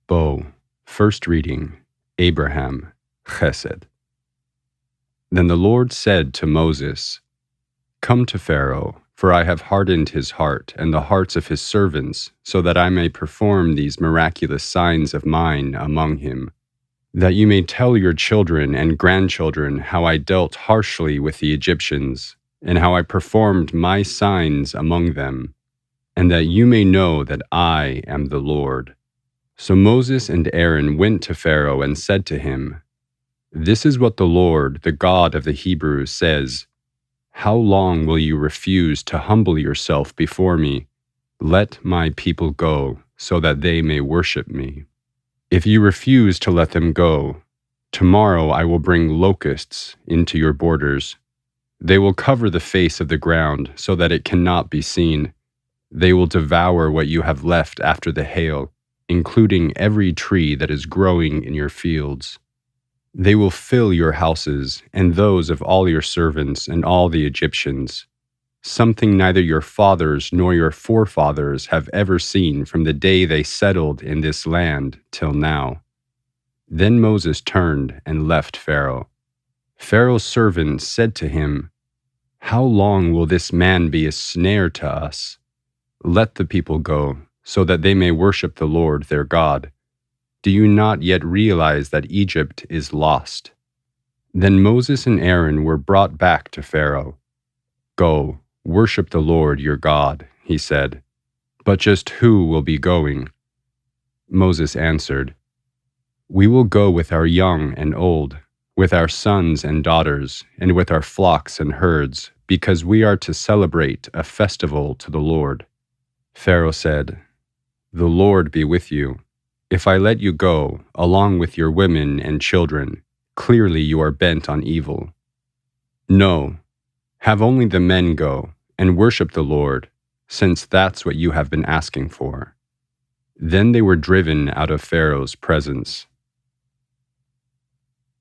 Bo. First reading, Abraham, CHESED. Then the Lord said to Moses, "Come to Pharaoh, for I have hardened his heart and the hearts of his servants, so that I may perform these miraculous signs of mine among him, that you may tell your children and grandchildren how I dealt harshly with the Egyptians, and how I performed my signs among them, and that you may know that I am the Lord." So Moses and Aaron went to Pharaoh and said to him, "This is what the Lord, the God of the Hebrews, says, 'How long will you refuse to humble yourself before me? Let my people go, so that they may worship me. If you refuse to let them go, tomorrow I will bring locusts into your borders. They will cover the face of the ground so that it cannot be seen. They will devour what you have left after the hail, including every tree that is growing in your fields. They will fill your houses and those of all your servants and all the Egyptians, something neither your fathers nor your forefathers have ever seen from the day they settled in this land till now." Then Moses turned and left Pharaoh. Pharaoh's servants said to him, "How long will this man be a snare to us? Let the people go, so that they may worship the Lord their God. Do you not yet realize that Egypt is lost?" Then Moses and Aaron were brought back to Pharaoh. "Go, worship the Lord your God," he said. "But just who will be going?" Moses answered, "We will go with our young and old, with our sons and daughters, and with our flocks and herds, because we are to celebrate a festival to the Lord." Pharaoh said, "The Lord be with you. If I let you go, along with your women and children, clearly you are bent on evil. No, have only the men go, and worship the Lord, since that's what you have been asking for." Then they were driven out of Pharaoh's presence.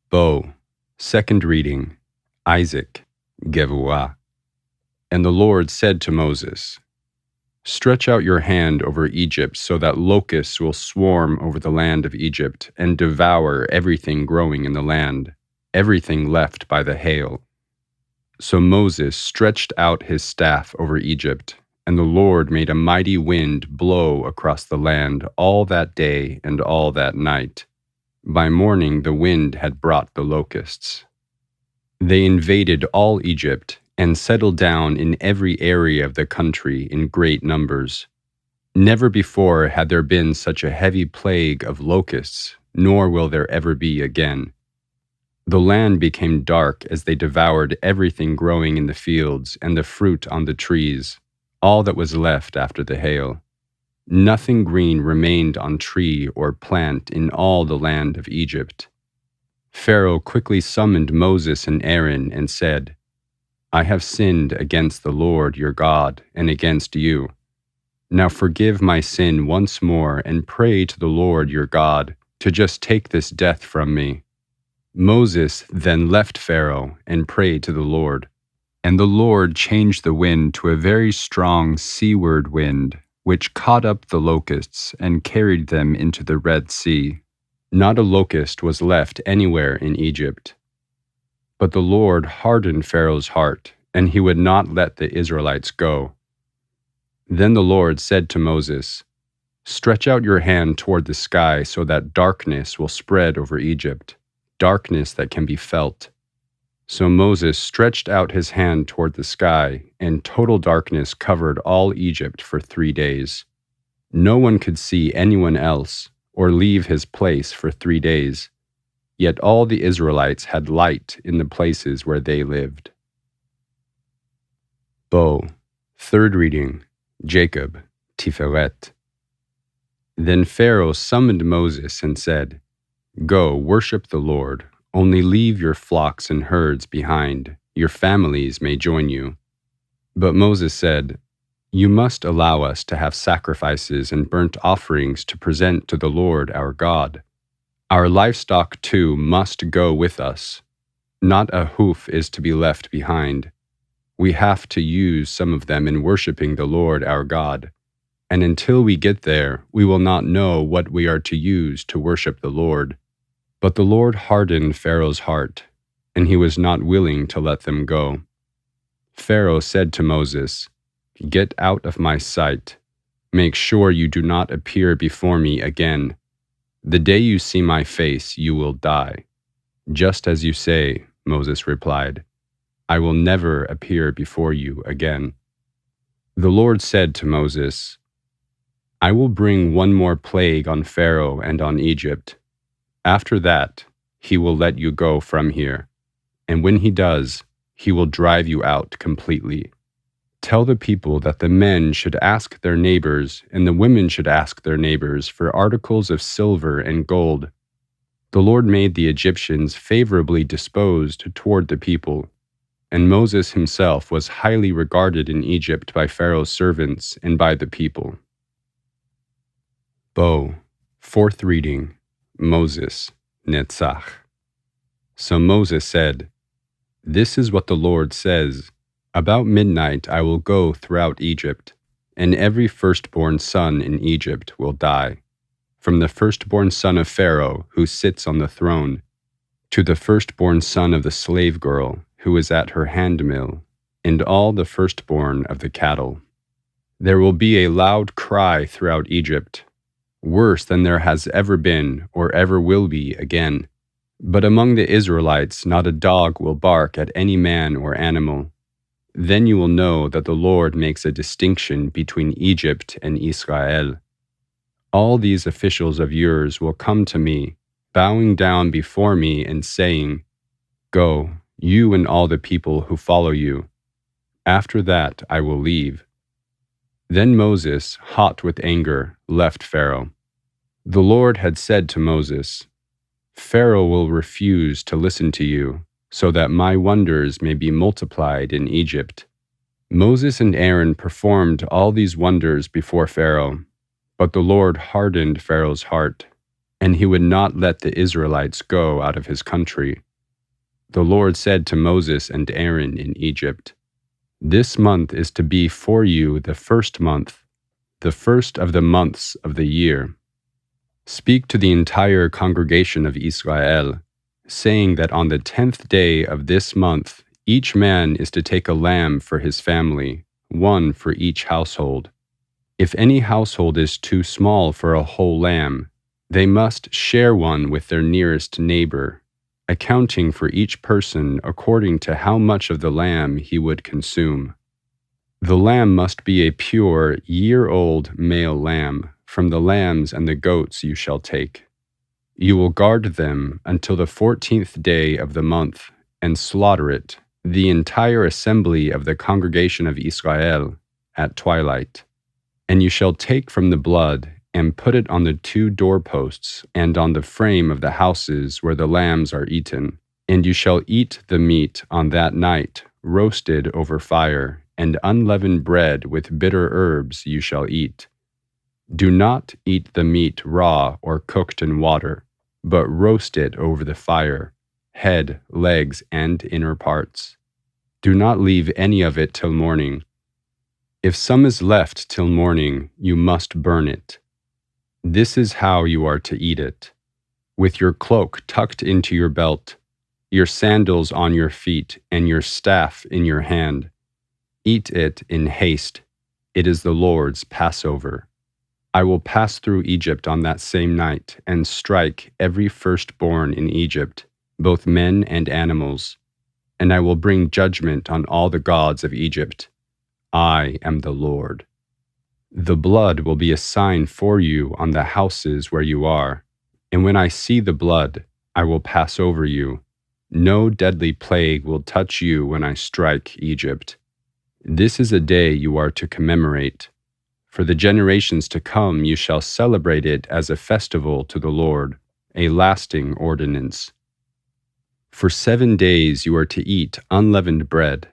Bo. Second reading, Isaac, Gevuah. And the Lord said to Moses, "Stretch out your hand over Egypt so that locusts will swarm over the land of Egypt and devour everything growing in the land, everything left by the hail." So Moses stretched out his staff over Egypt, and the Lord made a mighty wind blow across the land all that day and all that night. By morning the wind had brought the locusts. They invaded all Egypt and settled down in every area of the country in great numbers. Never before had there been such a heavy plague of locusts, nor will there ever be again. The land became dark as they devoured everything growing in the fields and the fruit on the trees, all that was left after the hail. Nothing green remained on tree or plant in all the land of Egypt. Pharaoh quickly summoned Moses and Aaron and said, "I have sinned against the Lord your God and against you. Now forgive my sin once more and pray to the Lord your God to just take this death from me." Moses then left Pharaoh and prayed to the Lord. And the Lord changed the wind to a very strong seaward wind, which caught up the locusts and carried them into the Red Sea. Not a locust was left anywhere in Egypt. But the Lord hardened Pharaoh's heart, and he would not let the Israelites go. Then the Lord said to Moses, "Stretch out your hand toward the sky so that darkness will spread over Egypt, darkness that can be felt." So Moses stretched out his hand toward the sky, and total darkness covered all Egypt for 3 days. No one could see anyone else or leave his place for 3 days. Yet all the Israelites had light in the places where they lived. Bo. Third reading, Jacob, TIFERET. Then Pharaoh summoned Moses and said, "Go, worship the Lord. Only leave your flocks and herds behind. Your families may join you." But Moses said, "You must allow us to have sacrifices and burnt offerings to present to the Lord our God. Our livestock too must go with us. Not a hoof is to be left behind. We have to use some of them in worshiping the Lord our God. and until we get there, we will not know what we are to use to worship the Lord." But the Lord hardened Pharaoh's heart, and he was not willing to let them go. Pharaoh said to Moses, "Get out of my sight. Make sure you do not appear before me again. The day you see my face, you will die." "Just as you say," Moses replied, "I will never appear before you again." The Lord said to Moses, "I will bring one more plague on Pharaoh and on Egypt. After that, he will let you go from here, and when he does, he will drive you out completely. Tell the people that the men should ask their neighbors and the women should ask their neighbors for articles of silver and gold." The Lord made the Egyptians favorably disposed toward the people, and Moses himself was highly regarded in Egypt by Pharaoh's servants and by the people. Bo, fourth reading, Moses, Netzach. So Moses said, "This is what the Lord says, about midnight I will go throughout Egypt, and every firstborn son in Egypt will die, from the firstborn son of Pharaoh who sits on the throne, to the firstborn son of the slave girl who is at her handmill, and all the firstborn of the cattle. There will be a loud cry throughout Egypt, worse than there has ever been or ever will be again. But among the Israelites not a dog will bark at any man or animal. Then you will know that the Lord makes a distinction between Egypt and Israel. All these officials of yours will come to me, bowing down before me and saying, 'Go, you and all the people who follow you.' After that I will leave." Then Moses, hot with anger, left Pharaoh. The Lord had said to Moses, "Pharaoh will refuse to listen to you, so that my wonders may be multiplied in Egypt." Moses and Aaron performed all these wonders before Pharaoh, but the Lord hardened Pharaoh's heart, and he would not let the Israelites go out of his country. The Lord said to Moses and Aaron in Egypt, "This month is to be for you the first month, the first of the months of the year. Speak to the entire congregation of Israel, saying that on the 10th day of this month, each man is to take a lamb for his family, one for each household. If any household is too small for a whole lamb, they must share one with their nearest neighbor, accounting for each person according to how much of the lamb he would consume. The lamb must be a pure, year-old male lamb. From the lambs and the goats you shall take. You will guard them until the 14th day of the month, and slaughter it, the entire assembly of the congregation of Israel, at twilight. And you shall take from the blood, and put it on the 2 doorposts and on the frame of the houses where the lambs are eaten. And you shall eat the meat on that night, roasted over fire, and unleavened bread with bitter herbs you shall eat. Do not eat the meat raw or cooked in water, but roast it over the fire, head, legs, and inner parts. Do not leave any of it till morning. If some is left till morning, you must burn it. This is how you are to eat it, with your cloak tucked into your belt, your sandals on your feet, and your staff in your hand. Eat it in haste. It is the Lord's Passover. I will pass through Egypt on that same night and strike every firstborn in Egypt, both men and animals, and I will bring judgment on all the gods of Egypt. I am the Lord. The blood will be a sign for you on the houses where you are, and when I see the blood, I will pass over you. No deadly plague will touch you when I strike Egypt. This is a day you are to commemorate. For the generations to come you shall celebrate it as a festival to the Lord, a lasting ordinance. For 7 days you are to eat unleavened bread,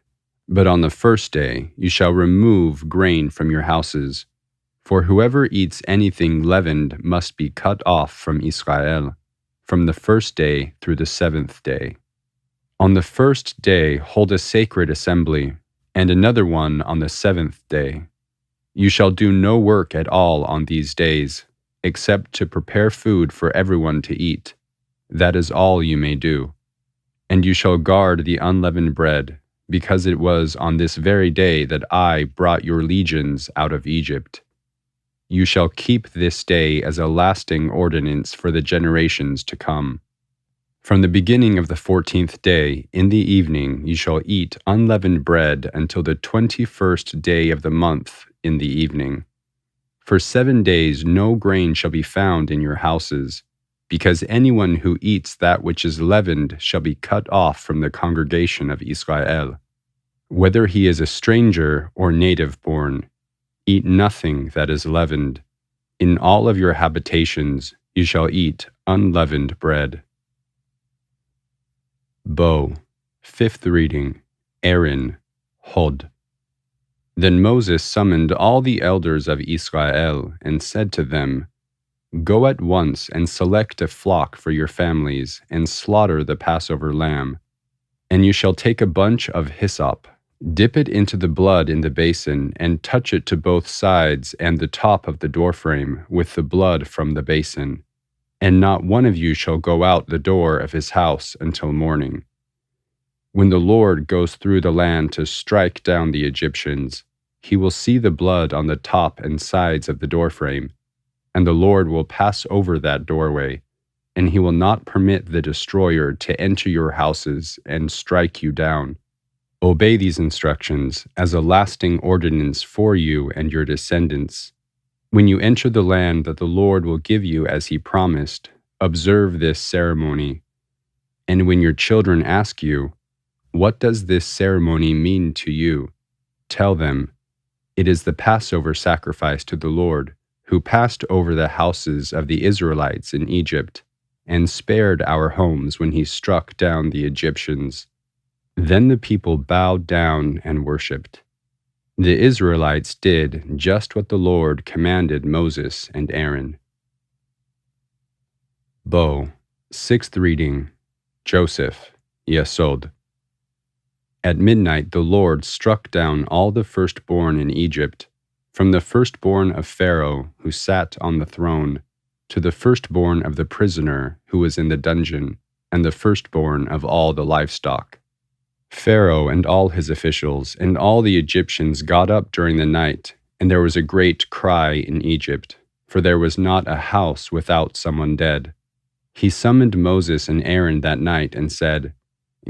but on the first day you shall remove grain from your houses. For whoever eats anything leavened must be cut off from Israel, from the first day through the 7th day. On the first day hold a sacred assembly, and another one on the 7th day. You shall do no work at all on these days, except to prepare food for everyone to eat. That is all you may do. And you shall guard the unleavened bread, because it was on this very day that I brought your legions out of Egypt. You shall keep this day as a lasting ordinance for the generations to come. From the beginning of the 14th day, in the evening, you shall eat unleavened bread until the 21st day of the month in the evening. For 7 days no grain shall be found in your houses, because anyone who eats that which is leavened shall be cut off from the congregation of Israel. Whether he is a stranger or native-born, eat nothing that is leavened. In all of your habitations you shall eat unleavened bread. Bo, 5th reading, Aaron, Hod. Then Moses summoned all the elders of Israel and said to them, Go at once and select a flock for your families and slaughter the Passover lamb. And you shall take a bunch of hyssop, dip it into the blood in the basin, and touch it to both sides and the top of the doorframe with the blood from the basin. And not one of you shall go out the door of his house until morning. When the Lord goes through the land to strike down the Egyptians, he will see the blood on the top and sides of the doorframe, and the Lord will pass over that doorway, and he will not permit the destroyer to enter your houses and strike you down. Obey these instructions as a lasting ordinance for you and your descendants. When you enter the land that the Lord will give you as he promised, observe this ceremony. And when your children ask you, What does this ceremony mean to you? Tell them, It is the Passover sacrifice to the Lord, who passed over the houses of the Israelites in Egypt, and spared our homes when he struck down the Egyptians. Then the people bowed down and worshipped. The Israelites did just what the Lord commanded Moses and Aaron. Bo, 6th reading, Joseph, YESOD. At midnight the Lord struck down all the firstborn in Egypt, from the firstborn of Pharaoh who sat on the throne, to the firstborn of the prisoner who was in the dungeon, and the firstborn of all the livestock. Pharaoh and all his officials and all the Egyptians got up during the night, and there was a great cry in Egypt, for there was not a house without someone dead. He summoned Moses and Aaron that night and said,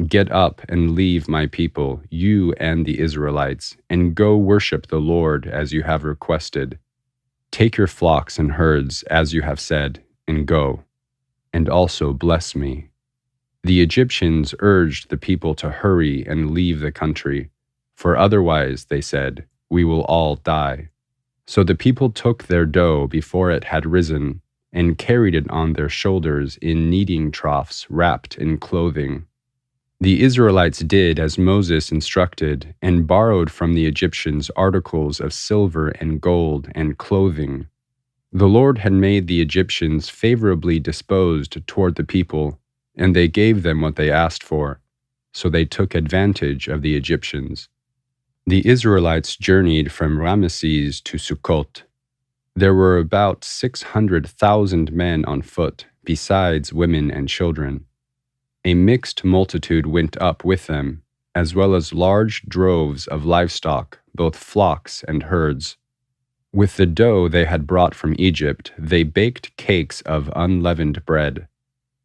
Get up and leave my people, you and the Israelites, and go worship the Lord as you have requested. Take your flocks and herds as you have said, and go, and also bless me. The Egyptians urged the people to hurry and leave the country, for otherwise, they said, we will all die. So the people took their dough before it had risen, and carried it on their shoulders in kneading troughs wrapped in clothing. The Israelites did as Moses instructed, and borrowed from the Egyptians articles of silver and gold and clothing. The Lord had made the Egyptians favorably disposed toward the people, and they gave them what they asked for, so they took advantage of the Egyptians. The Israelites journeyed from Ramesses to Sukkot. There were about 600,000 men on foot, besides women and children. A mixed multitude went up with them, as well as large droves of livestock, both flocks and herds. With the dough they had brought from Egypt, they baked cakes of unleavened bread.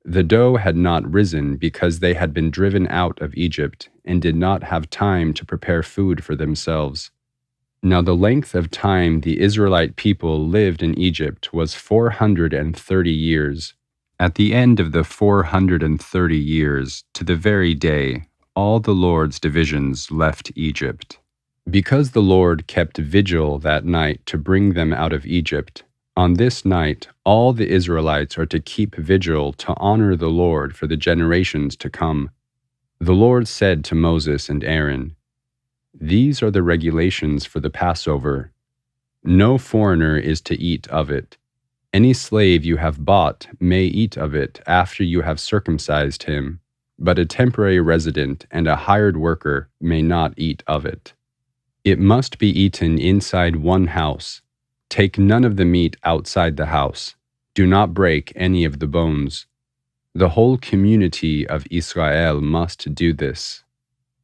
The dough had not risen because they had been driven out of Egypt and did not have time to prepare food for themselves. Now the length of time the Israelite people lived in Egypt was 430 years. At the end of the 430 years, to the very day, all the Lord's divisions left Egypt. Because the Lord kept vigil that night to bring them out of Egypt, on this night all the Israelites are to keep vigil to honor the Lord for the generations to come. The Lord said to Moses and Aaron, These are the regulations for the Passover. No foreigner is to eat of it. Any slave you have bought may eat of it after you have circumcised him, but a temporary resident and a hired worker may not eat of it. It must be eaten inside one house. Take none of the meat outside the house. Do not break any of the bones. The whole community of Israel must do this.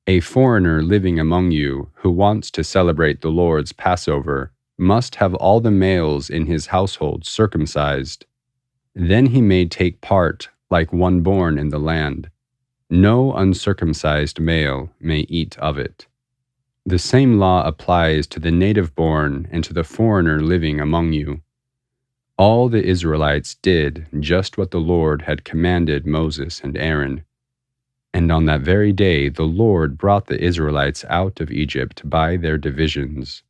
A foreigner living among you who wants to celebrate the Lord's Passover must have all the males in his household circumcised. Then he may take part like one born in the land. No uncircumcised male may eat of it. The same law applies to the native-born and to the foreigner living among you. All the Israelites did just what the Lord had commanded Moses and Aaron. And on that very day the Lord brought the Israelites out of Egypt by their divisions.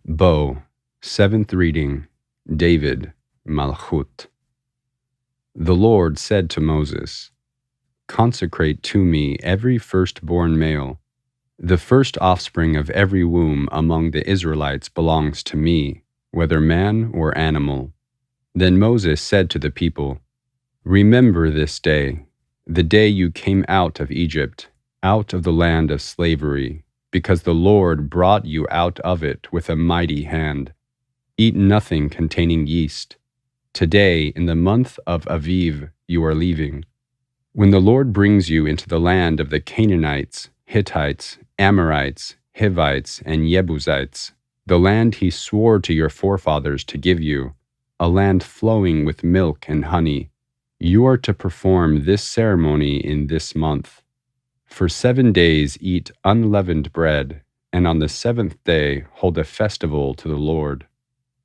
Bo, 7th reading, David, Malchut. The Lord said to Moses, "Consecrate to me every firstborn male. The first offspring of every womb among the Israelites belongs to me, whether man or animal." Then Moses said to the people, "Remember this day, the day you came out of Egypt, out of the land of slavery, because the Lord brought you out of it with a mighty hand. Eat nothing containing yeast. Today, in the month of Aviv, you are leaving. When the Lord brings you into the land of the Canaanites, Hittites, Amorites, Hivites, and Jebusites, the land he swore to your forefathers to give you, a land flowing with milk and honey, you are to perform this ceremony in this month. For 7 days eat unleavened bread, and on the 7th day hold a festival to the Lord.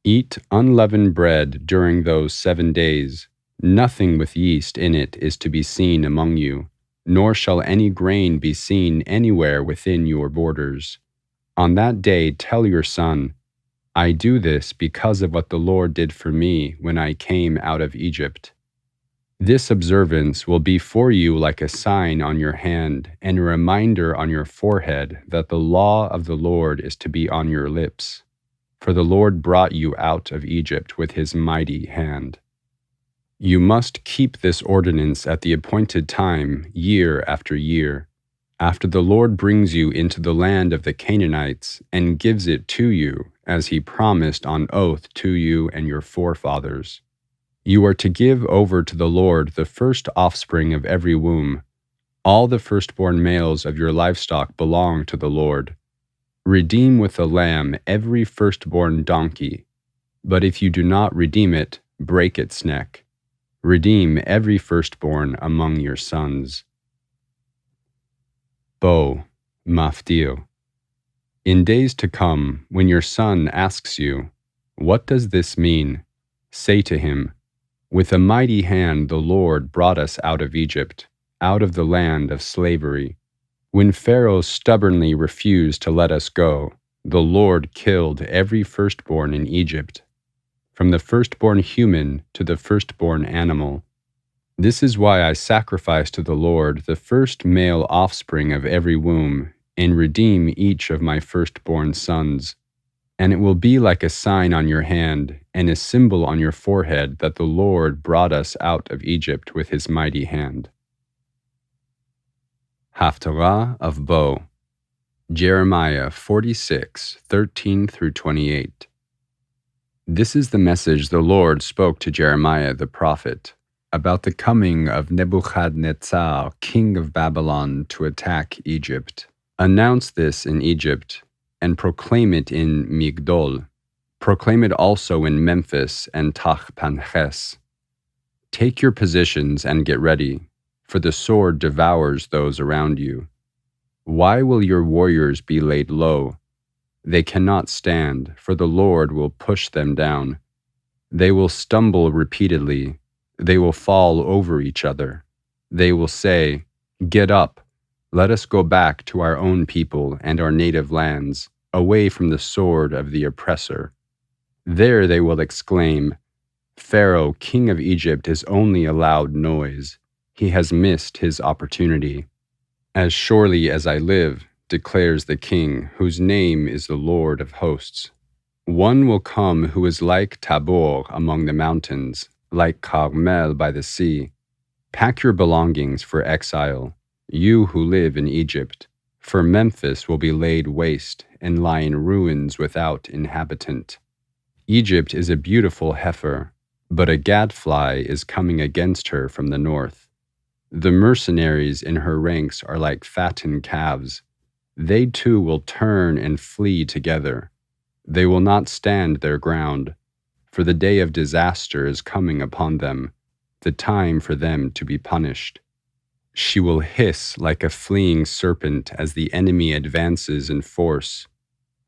Eat unleavened bread during those 7 days. Nothing with yeast in it is to be seen among you, nor shall any grain be seen anywhere within your borders. On that day tell your son, 'I do this because of what the Lord did for me when I came out of Egypt.' This observance will be for you like a sign on your hand and a reminder on your forehead that the law of the Lord is to be on your lips. For the Lord brought you out of Egypt with his mighty hand. You must keep this ordinance at the appointed time, year after year, after the Lord brings you into the land of the Canaanites and gives it to you, as he promised on oath to you and your forefathers. You are to give over to the Lord the first offspring of every womb. All the firstborn males of your livestock belong to the Lord. Redeem with a lamb every firstborn donkey, but if you do not redeem it, break its neck. Redeem every firstborn among your sons. Bo, Maftil. In days to come, when your son asks you, "What does this mean?" say to him, "With a mighty hand the Lord brought us out of Egypt, out of the land of slavery. When Pharaoh stubbornly refused to let us go, the Lord killed every firstborn in Egypt, from the firstborn human to the firstborn animal. This is why I sacrifice to the Lord the first male offspring of every womb, and redeem each of my firstborn sons. And it will be like a sign on your hand and a symbol on your forehead that the Lord brought us out of Egypt with his mighty hand." Haftarah of Bo, Jeremiah 46:13-28. This is the message the Lord spoke to Jeremiah the prophet about the coming of Nebuchadnezzar, king of Babylon, to attack Egypt. Announce this in Egypt, and proclaim it in Migdol. Proclaim it also in Memphis and Tachpanhes. Take your positions and get ready, for the sword devours those around you. Why will your warriors be laid low? They cannot stand, for the Lord will push them down. They will stumble repeatedly. They will fall over each other. They will say, "Get up, let us go back to our own people and our native lands, away from the sword of the oppressor." There they will exclaim, "Pharaoh, king of Egypt, is only a loud noise. He has missed his opportunity. As surely as I live, declares the King, whose name is the Lord of hosts, one will come who is like Tabor among the mountains, like Carmel by the sea. Pack your belongings for exile, you who live in Egypt. For Memphis will be laid waste and lie in ruins without inhabitant. Egypt is a beautiful heifer, but a gadfly is coming against her from the north. The mercenaries in her ranks are like fattened calves. They too will turn and flee together. They will not stand their ground, for the day of disaster is coming upon them, the time for them to be punished. She will hiss like a fleeing serpent as the enemy advances in force.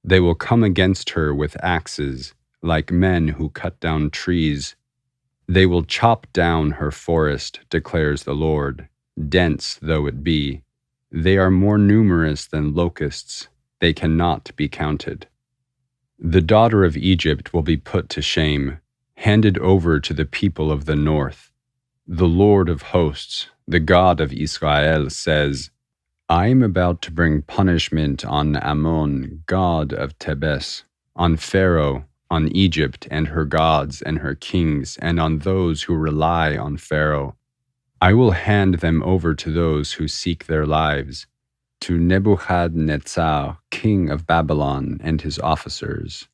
They will come against her with axes, like men who cut down trees. They will chop down her forest, declares the Lord, dense though it be. They are more numerous than locusts. They cannot be counted. The daughter of Egypt will be put to shame, handed over to the people of the north. The Lord of hosts, the God of Israel, says, I am about to bring punishment on Ammon, god of Thebes, on Pharaoh, on Egypt and her gods and her kings, and on those who rely on Pharaoh. I will hand them over to those who seek their lives, to Nebuchadnezzar, king of Babylon, and his officers.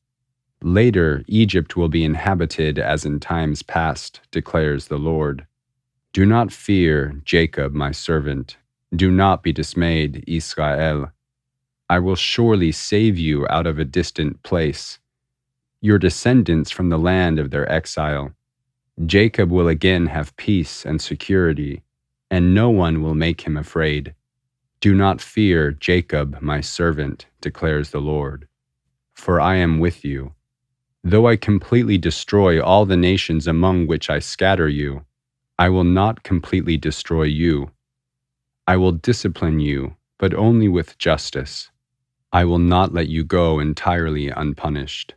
Later, Egypt will be inhabited as in times past, declares the Lord. Do not fear, Jacob, my servant. Do not be dismayed, Israel. I will surely save you out of a distant place, your descendants from the land of their exile. Jacob will again have peace and security, and no one will make him afraid. Do not fear, Jacob, my servant, declares the Lord, for I am with you. Though I completely destroy all the nations among which I scatter you, I will not completely destroy you. I will discipline you, but only with justice. I will not let you go entirely unpunished.